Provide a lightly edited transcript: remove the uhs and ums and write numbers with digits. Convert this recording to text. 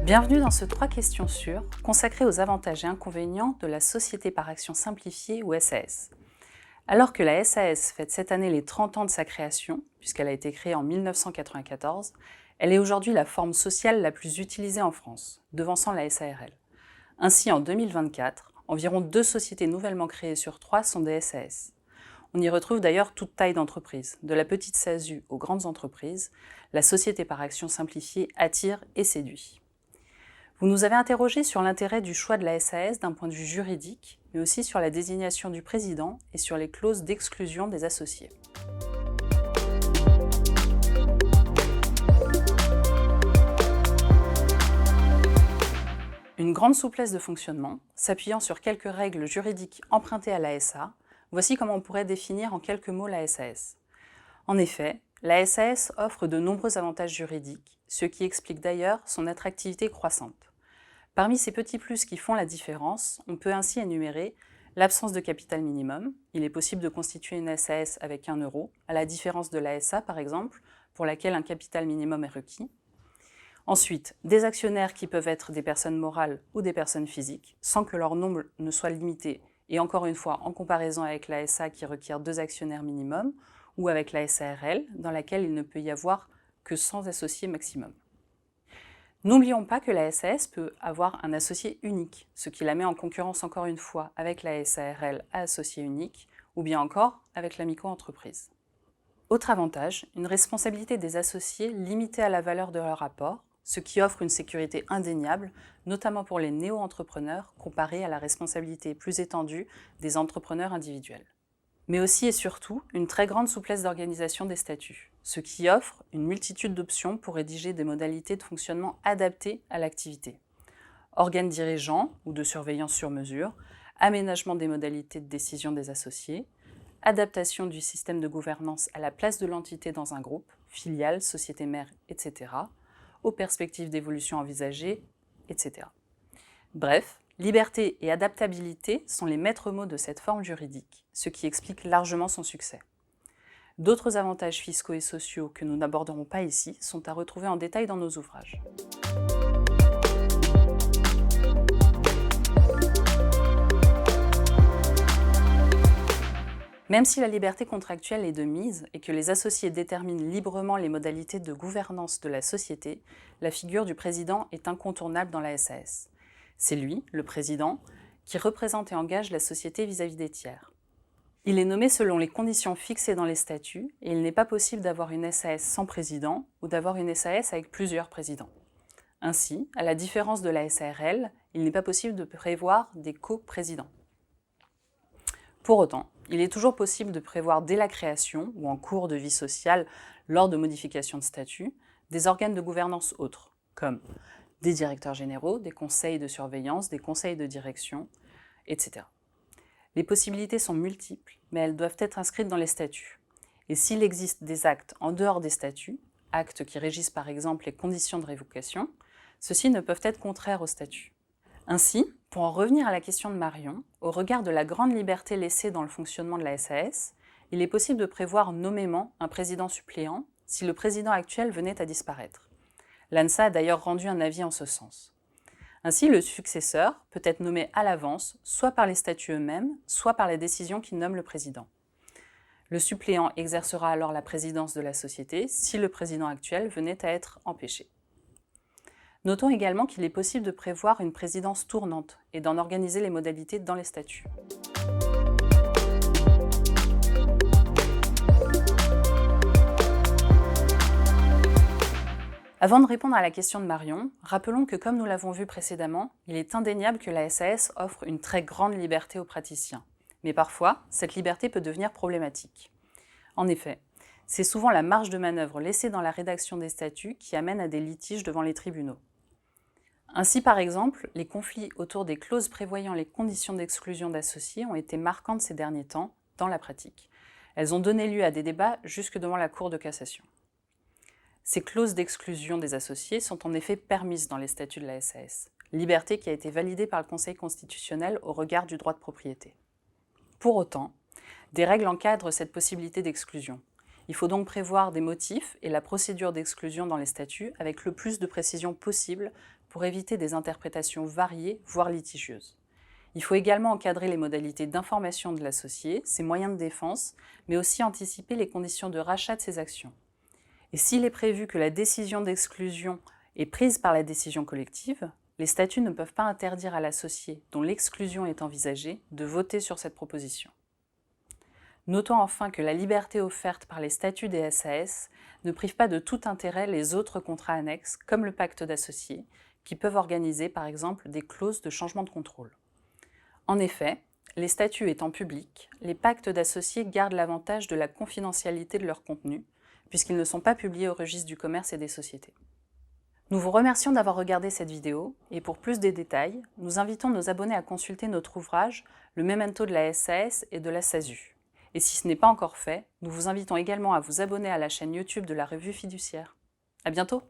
Bienvenue dans ce 3 questions sûres consacré aux avantages et inconvénients de la Société par action simplifiée ou SAS. Alors que la SAS fête cette année les 30 ans de sa création, puisqu'elle a été créée en 1994, elle est aujourd'hui la forme sociale la plus utilisée en France, devançant la SARL. Ainsi, en 2024, environ 2 sociétés nouvellement créées sur 3 sont des SAS. On y retrouve d'ailleurs toute taille d'entreprise, de la petite SASU aux grandes entreprises. La Société par action simplifiée attire et séduit. Vous nous avez interrogé sur l'intérêt du choix de la SAS d'un point de vue juridique, mais aussi sur la désignation du président et sur les clauses d'exclusion des associés. Une grande souplesse de fonctionnement, s'appuyant sur quelques règles juridiques empruntées à la SA, voici comment on pourrait définir en quelques mots la SAS. En effet, la SAS offre de nombreux avantages juridiques, ce qui explique d'ailleurs son attractivité croissante. Parmi ces petits plus qui font la différence, on peut ainsi énumérer l'absence de capital minimum. Il est possible de constituer une SAS avec 1 euro, à la différence de la SA par exemple, pour laquelle un capital minimum est requis. Ensuite, des actionnaires qui peuvent être des personnes morales ou des personnes physiques, sans que leur nombre ne soit limité, et encore une fois en comparaison avec la SA qui requiert 2 actionnaires minimum, ou avec la SARL, dans laquelle il ne peut y avoir que 100 associés maximum. N'oublions pas que la SAS peut avoir un associé unique, ce qui la met en concurrence encore une fois avec la SARL à associé unique, ou bien encore avec la micro-entreprise. Autre avantage, une responsabilité des associés limitée à la valeur de leur apport, ce qui offre une sécurité indéniable, notamment pour les néo-entrepreneurs, comparée à la responsabilité plus étendue des entrepreneurs individuels. Mais aussi et surtout une très grande souplesse d'organisation des statuts, ce qui offre une multitude d'options pour rédiger des modalités de fonctionnement adaptées à l'activité. Organes dirigeants ou de surveillance sur mesure, aménagement des modalités de décision des associés, adaptation du système de gouvernance à la place de l'entité dans un groupe, filiale, société mère, etc., aux perspectives d'évolution envisagées, etc. Bref, liberté et adaptabilité sont les maîtres mots de cette forme juridique, ce qui explique largement son succès. D'autres avantages fiscaux et sociaux que nous n'aborderons pas ici sont à retrouver en détail dans nos ouvrages. Même si la liberté contractuelle est de mise et que les associés déterminent librement les modalités de gouvernance de la société, la figure du président est incontournable dans la SAS. C'est lui, le président, qui représente et engage la société vis-à-vis des tiers. Il est nommé selon les conditions fixées dans les statuts et il n'est pas possible d'avoir une SAS sans président ou d'avoir une SAS avec plusieurs présidents. Ainsi, à la différence de la SARL, il n'est pas possible de prévoir des coprésidents. Pour autant, il est toujours possible de prévoir dès la création ou en cours de vie sociale, lors de modifications de statut, des organes de gouvernance autres, comme des directeurs généraux, des conseils de surveillance, des conseils de direction, etc. Les possibilités sont multiples, mais elles doivent être inscrites dans les statuts. Et s'il existe des actes en dehors des statuts, actes qui régissent par exemple les conditions de révocation, ceux-ci ne peuvent être contraires aux statuts. Ainsi, pour en revenir à la question de Marion, au regard de la grande liberté laissée dans le fonctionnement de la SAS, il est possible de prévoir nommément un président suppléant si le président actuel venait à disparaître. L'ANSA a d'ailleurs rendu un avis en ce sens. Ainsi, le successeur peut être nommé à l'avance, soit par les statuts eux-mêmes, soit par les décisions qui nomment le président. Le suppléant exercera alors la présidence de la société si le président actuel venait à être empêché. Notons également qu'il est possible de prévoir une présidence tournante et d'en organiser les modalités dans les statuts. Avant de répondre à la question de Marion, rappelons que comme nous l'avons vu précédemment, il est indéniable que la SAS offre une très grande liberté aux praticiens. Mais parfois, cette liberté peut devenir problématique. En effet, c'est souvent la marge de manœuvre laissée dans la rédaction des statuts qui amène à des litiges devant les tribunaux. Ainsi, par exemple, les conflits autour des clauses prévoyant les conditions d'exclusion d'associés ont été marquantes ces derniers temps dans la pratique. Elles ont donné lieu à des débats jusque devant la Cour de cassation. Ces clauses d'exclusion des associés sont en effet permises dans les statuts de la SAS, liberté qui a été validée par le Conseil constitutionnel au regard du droit de propriété. Pour autant, des règles encadrent cette possibilité d'exclusion. Il faut donc prévoir des motifs et la procédure d'exclusion dans les statuts avec le plus de précision possible pour éviter des interprétations variées, voire litigieuses. Il faut également encadrer les modalités d'information de l'associé, ses moyens de défense, mais aussi anticiper les conditions de rachat de ses actions. Et s'il est prévu que la décision d'exclusion est prise par la décision collective, les statuts ne peuvent pas interdire à l'associé dont l'exclusion est envisagée de voter sur cette proposition. Notons enfin que la liberté offerte par les statuts des SAS ne prive pas de tout intérêt les autres contrats annexes, comme le pacte d'associés, qui peuvent organiser par exemple des clauses de changement de contrôle. En effet, les statuts étant publics, les pactes d'associés gardent l'avantage de la confidentialité de leur contenu, puisqu'ils ne sont pas publiés au registre du commerce et des sociétés. Nous vous remercions d'avoir regardé cette vidéo, et pour plus de détails, nous invitons nos abonnés à consulter notre ouvrage « Le memento de la SAS et de la SASU ». Et si ce n'est pas encore fait, nous vous invitons également à vous abonner à la chaîne YouTube de la Revue Fiduciaire. À bientôt!